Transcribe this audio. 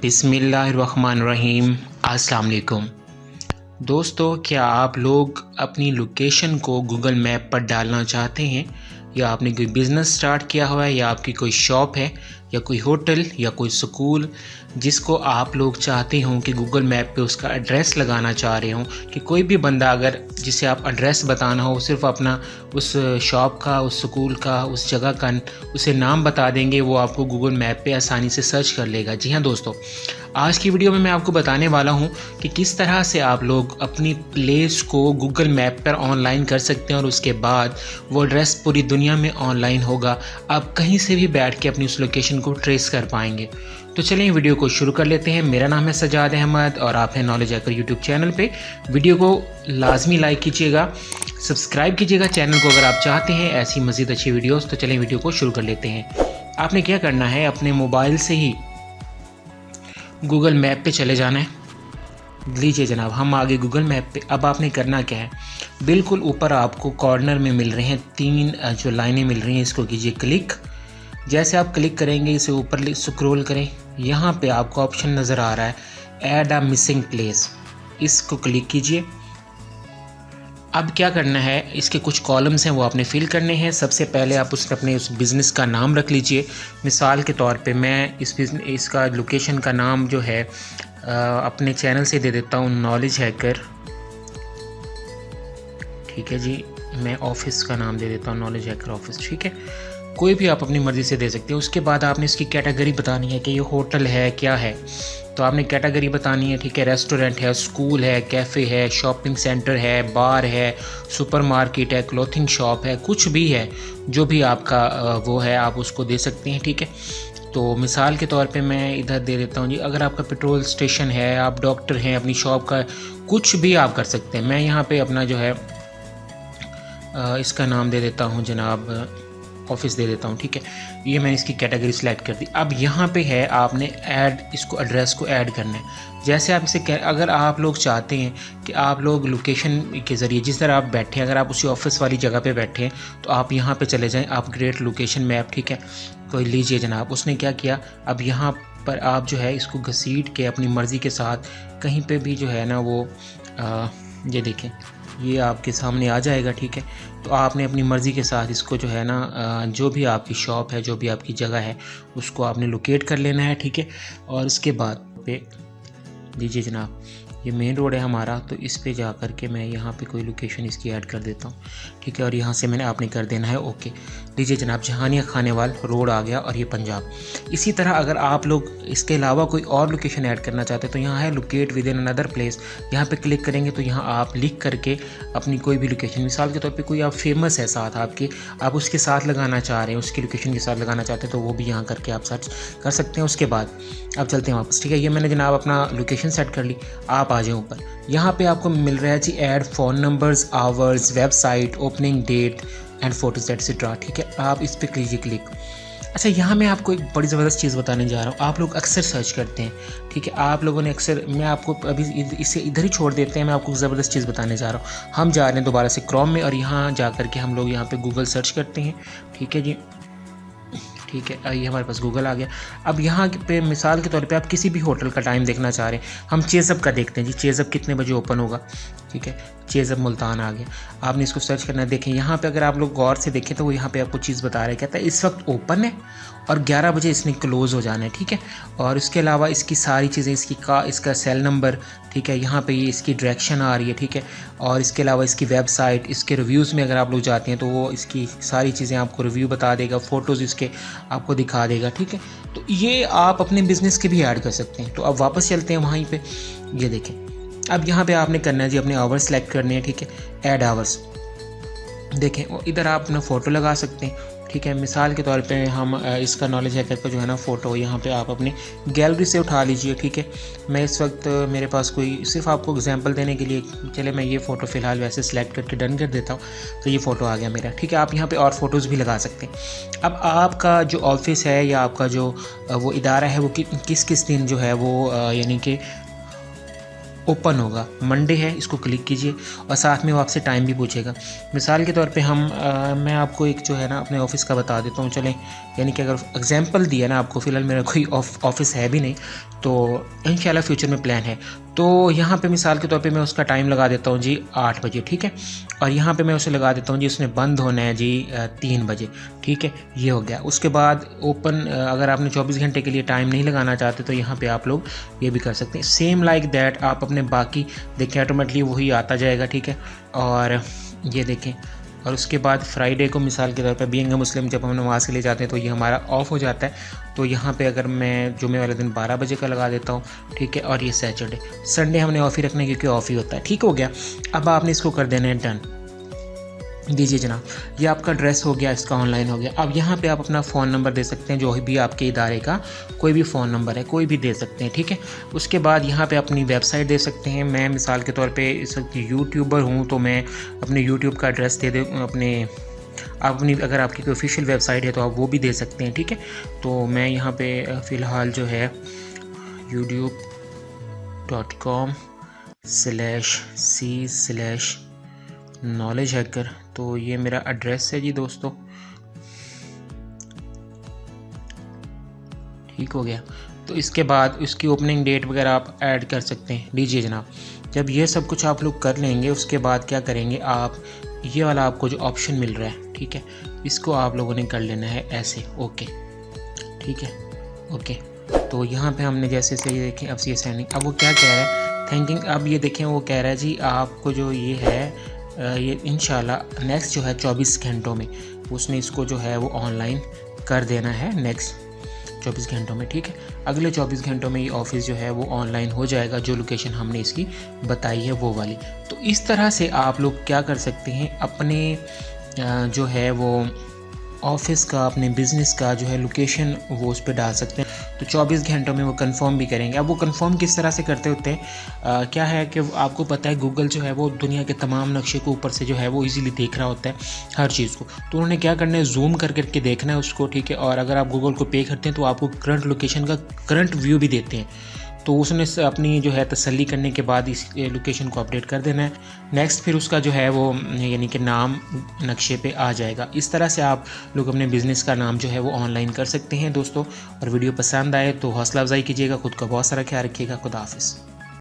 बिस्मिल्लाहिर्रहमानिर्रहीम। अस्सलाम वालेकुम दोस्तों, क्या आप लोग अपनी लोकेशन को गूगल मैप पर डालना चाहते हैं, या आपने कोई बिज़नेस स्टार्ट किया हुआ है, या आपकी कोई शॉप है, या कोई होटल, या कोई स्कूल जिसको आप लोग चाहते हों कि गूगल मैप पे उसका एड्रेस लगाना चाह रहे हों कि कोई भी बंदा अगर जिसे आप एड्रेस बताना हो सिर्फ अपना उस शॉप का, उस स्कूल का, उस जगह का उसे नाम बता देंगे, वो आपको गूगल मैप पे आसानी से सर्च कर लेगा। जी हाँ दोस्तों, आज की वीडियो में मैं आपको बताने वाला हूँ कि किस तरह से आप लोग अपनी प्लेस को गूगल मैप पर ऑनलाइन कर सकते हैं और उसके बाद वो एड्रेस पूरी दुनिया में ऑनलाइन होगा। आप कहीं से भी बैठ के अपनी उस लोकेशन को ट्रेस कर पाएंगे। तो चलिए वीडियो को शुरू कर लेते हैं। मेरा नाम है सजाद अहमद और आप हैं नॉलेज हैकर यूट्यूब चैनल पे। वीडियो को लाजमी लाइक कीजिएगा, सब्सक्राइब कीजिएगा चैनल को अगर आप चाहते हैं ऐसी मज़ीद अच्छी वीडियोस। तो चलिए वीडियो को शुरू कर लेते हैं। आपने क्या करना है, अपने मोबाइल से ही गूगल मैप पे चले जाना है। लीजिए जनाब, हम आगे गूगल मैप पे। अब आपने करना क्या है, बिल्कुल ऊपर आपको कॉर्नर में मिल रहे हैं 3 जो लाइनें मिल रही हैं, इसको कीजिए क्लिक। जैसे आप क्लिक करेंगे इसे ऊपर स्क्रॉल करें, यहाँ पे आपको ऑप्शन नज़र आ रहा है ऐड अ मिसिंग प्लेस, इसको क्लिक कीजिए। अब क्या करना है, इसके कुछ कॉलम्स हैं वो आपने फिल करने हैं। सबसे पहले आप अपने उस बिज़नेस का नाम रख लीजिए। मिसाल के तौर पे मैं इसका लोकेशन का नाम जो है अपने चैनल से दे देता हूँ नॉलेज हैकर। ठीक है जी, मैं ऑफिस का नाम दे देता हूँ नॉलेज हैकर ऑफिस। ठीक है, कोई भी आप अपनी मर्ज़ी से दे सकते हैं। उसके बाद आपने इसकी कैटेगरी बतानी है कि ये होटल है क्या है, तो आपने कैटेगरी बतानी है। ठीक है, रेस्टोरेंट है, स्कूल है, कैफ़े है, शॉपिंग सेंटर है, बार है, सुपरमार्केट है, क्लॉथिंग शॉप है, कुछ भी है, जो भी आपका वो है आप उसको दे सकते हैं। ठीक है, तो मिसाल के तौर पे मैं इधर दे देता हूँ जी, अगर आपका पेट्रोल स्टेशन है, आप डॉक्टर हैं, अपनी शॉप का कुछ भी आप कर सकते हैं। मैं यहाँ पे अपना जो है इसका नाम दे देता हूँ जनाब ऑफिस दे देता हूँ। ठीक है, ये मैंने इसकी कैटेगरी सिलेक्ट कर दी। अब यहाँ पे है आपने ऐड, इसको एड्रेस को ऐड करना है। जैसे आप इसे अगर आप लोग चाहते हैं कि आप लोग लोकेशन के ज़रिए जिस तरह आप बैठे हैं, अगर आप उसी ऑफिस वाली जगह पे बैठे हैं तो आप यहाँ पे चले जाएं, आप क्रिएट लोकेशन मैप। ठीक है, तो लीजिए जनाब, उसने क्या किया, अब यहाँ पर आप जो है इसको घसीट के अपनी मर्ज़ी के साथ कहीं पर भी जो है ना वो ये देखें, ये आपके सामने आ जाएगा। ठीक है, तो आपने अपनी मर्ज़ी के साथ इसको जो है ना जो भी आपकी शॉप है, जो भी आपकी जगह है, उसको आपने लोकेट कर लेना है। ठीक है, और उसके बाद पे लीजिए जनाब, ये मेन रोड है हमारा, तो इस पे जा कर के मैं यहाँ पे कोई लोकेशन इसकी ऐड कर देता हूँ। ठीक है, और यहाँ से मैंने आपने कर देना है ओके। लीजिए जनाब, जहानिया खानेवाल रोड आ गया और ये पंजाब। इसी तरह अगर आप लोग इसके अलावा कोई और लोकेशन ऐड करना चाहते हैं तो यहाँ है locate with in another place, यहाँ पे क्लिक करेंगे तो यहाँ आप लिख करके अपनी कोई भी लोकेशन, मिसाल के तौर पे कोई आप फेमस है साथ आपके, आप उसके साथ लगाना चाह रहे हैं, उसकी लोकेशन के साथ लगाना चाहते हैं तो वो भी यहाँ करके आप सर्च कर सकते हैं। उसके बाद अब चलते हैं वापस। ठीक है, ये मैंने जनाब अपना लोकेशन सेट कर ली। आप आ जाए ऊपर, यहाँ पे आपको मिल रहा है जी add phone numbers, hours, website, opening date and photos etcetera. ठीक है, आप इस पर कीजिए क्लिक। अच्छा, यहाँ मैं आपको एक बड़ी ज़बरदस्त चीज़ बताने जा रहा हूँ। आप लोग अक्सर सर्च करते हैं, ठीक है, आप लोगों ने अक्सर, मैं आपको अभी इसे इधर ही छोड़ देते हैं, मैं आपको ज़बरदस्त चीज़ बताने जा रहा हूँ। हम जा रहे हैं दोबारा से क्रोम में और यहाँ जा कर के हम लोग यहाँ पे गूगल सर्च करते हैं। ठीक है जी, ठीक है, ये हमारे पास गूगल आ गया। अब यहाँ पे मिसाल के तौर पे आप किसी भी होटल का टाइम देखना चाह रहे हैं, हम चेज़अप का देखते हैं जी, चेज़अप कितने बजे ओपन होगा। ठीक है, चेज़अप मुल्तान आ गया, आपने इसको सर्च करना है। देखें यहाँ पे अगर आप लोग गौर से देखें तो वो यहाँ पे आपको चीज़ बता रहा है, कहता है इस वक्त ओपन है और 11 बजे इसने क्लोज़ हो जाना है। ठीक है, और इसके अलावा इसकी सारी चीज़ें, इसका सेल नंबर, ठीक है, यहाँ पे ये इसकी डायरेक्शन आ रही है। ठीक है, और इसके अलावा इसकी वेबसाइट, इसके रिव्यूज़ में अगर आप लोग जाते हैं तो वो इसकी सारी चीज़ें आपको रिव्यू बता देगा, फ़ोटोज़ इसके आपको दिखा देगा। ठीक है, तो ये आप अपने बिज़नेस के भी ऐड कर सकते हैं। तो अब वापस चलते हैं वहीं पे, ये देखें, अब यहाँ पे आपने करना है जी, अपने आवर्स सेलेक्ट करने हैं। ठीक है, ऐड आवर्स, देखें इधर आप अपना फ़ोटो लगा सकते हैं। ठीक है, मिसाल के तौर पे हम इसका नॉलेज हैकर का जो है ना फ़ोटो यहाँ पे आप अपनी गैलरी से उठा लीजिए। ठीक है, मैं इस वक्त मेरे पास कोई, सिर्फ आपको एग्जांपल देने के लिए, चले मैं ये फ़ोटो फ़िलहाल वैसे सिलेक्ट करके डन कर देता हूँ, तो ये फ़ोटो आ गया मेरा। ठीक है, आप यहाँ पे और फ़ोटोज़ भी लगा सकते हैं। अब आपका जो ऑफिस है या आपका जो वो इदारा है वो किस किस दिन जो है वो यानी कि ओपन होगा। मंडे है, इसको क्लिक कीजिए और साथ में वो आपसे टाइम भी पूछेगा। मिसाल के तौर पे मैं आपको एक जो है ना अपने ऑफ़िस का बता देता हूँ, चलें, यानी कि अगर एग्जांपल दिया ना आपको, फ़िलहाल मेरा कोई ऑफ़िस है भी नहीं, तो इंशाल्लाह फ्यूचर में प्लान है। तो यहाँ पे मिसाल के तौर पे मैं उसका टाइम लगा देता हूँ जी 8 बजे, ठीक है। और यहाँ पे मैं उसे लगा देता हूँ जी उसने बंद होना है जी 3 बजे, ठीक है। ये हो गया। उसके बाद ओपन, अगर आपने 24 घंटे के लिए टाइम नहीं लगाना चाहते तो यहाँ पे आप लोग ये भी कर सकते हैं। सेम लाइक दैट आप अपने बाकी देखें, ऑटोमेटिकली वही आता जाएगा, ठीक है। और ये देखें, और उसके बाद फ्राइडे को मिसाल के तौर पर बीइंग अ मुस्लिम जब हम नमाज़ के लिए जाते हैं तो ये हमारा ऑफ़ हो जाता है। तो यहाँ पे अगर मैं जुमे वाले दिन 12 बजे का लगा देता हूँ, ठीक है। और ये सैटरडे, संडे हमने ऑफ़ ही रखना है क्योंकि ऑफ़ ही होता है, ठीक हो गया। अब आपने इसको कर देना है डन, दीजिए जनाब। ये आपका ड्रेस हो गया, इसका ऑनलाइन हो गया। अब यहाँ पे आप अपना फ़ोन नंबर दे सकते हैं, जो भी आपके इदारे का कोई भी फ़ोन नंबर है, कोई भी दे सकते हैं, ठीक है। उसके बाद यहाँ पे अपनी वेबसाइट दे सकते हैं। मैं मिसाल के तौर पे इस वक्त यूट्यूबर हूँ तो मैं अपने यूट्यूब का एड्रेस दे अपने अपनी, अगर आपकी कोई ऑफिशियल वेबसाइट है तो आप वो भी दे सकते हैं, ठीक है। तो मैं यहाँ पे फ़िलहाल जो है youtube.com/c/knowledge hacker, तो ये मेरा एड्रेस है जी दोस्तों, ठीक हो गया। तो इसके बाद उसकी ओपनिंग डेट वगैरह आप ऐड कर सकते हैं, लीजिए जनाब। जब ये सब कुछ आप लोग कर लेंगे उसके बाद क्या करेंगे आप, ये वाला आपको जो ऑप्शन मिल रहा है, ठीक है, इसको आप लोगों ने कर लेना है ऐसे, ओके, ठीक है, ओके। तो यहाँ पे हमने जैसे से ये देखें, अब ये सेंडिंग, अब वो क्या कह रहा है, थैंकिंग। अब ये देखें वो कह रहा है जी आपको जो ये है ये इंशाल्लाह नेक्स्ट जो है 24 घंटों में उसने इसको जो है वो ऑनलाइन कर देना है, नेक्स्ट 24 घंटों में, ठीक है। अगले 24 घंटों में ये ऑफ़िस जो है वो ऑनलाइन हो जाएगा, जो लोकेशन हमने इसकी बताई है वो वाली। तो इस तरह से आप लोग क्या कर सकते हैं, अपने जो है वो ऑफ़िस का, अपने बिज़नेस का जो है लोकेशन वो उस पे डाल सकते हैं। तो 24 घंटों में वो कंफर्म भी करेंगे। अब वो कंफर्म किस तरह से करते होते हैं, क्या है कि आपको पता है गूगल जो है वो दुनिया के तमाम नक्शे को ऊपर से जो है वो इजीली देख रहा होता है हर चीज़ को। तो उन्होंने क्या करना है, जूम कर करके देखना है उसको, ठीक है। और अगर आप गूगल को पे करते हैं तो आपको करंट लोकेशन का करंट व्यू भी देते हैं। तो उसने अपनी जो है तसल्ली करने के बाद इस लोकेशन को अपडेट कर देना है। नेक्स्ट फिर उसका जो है वो यानी कि नाम नक्शे पे आ जाएगा। इस तरह से आप लोग अपने बिज़नेस का नाम जो है वो ऑनलाइन कर सकते हैं दोस्तों। और वीडियो पसंद आए तो हौसला अफजाई कीजिएगा, खुद का बहुत सारा ख्याल रखिएगा। खुदा हाफिज़।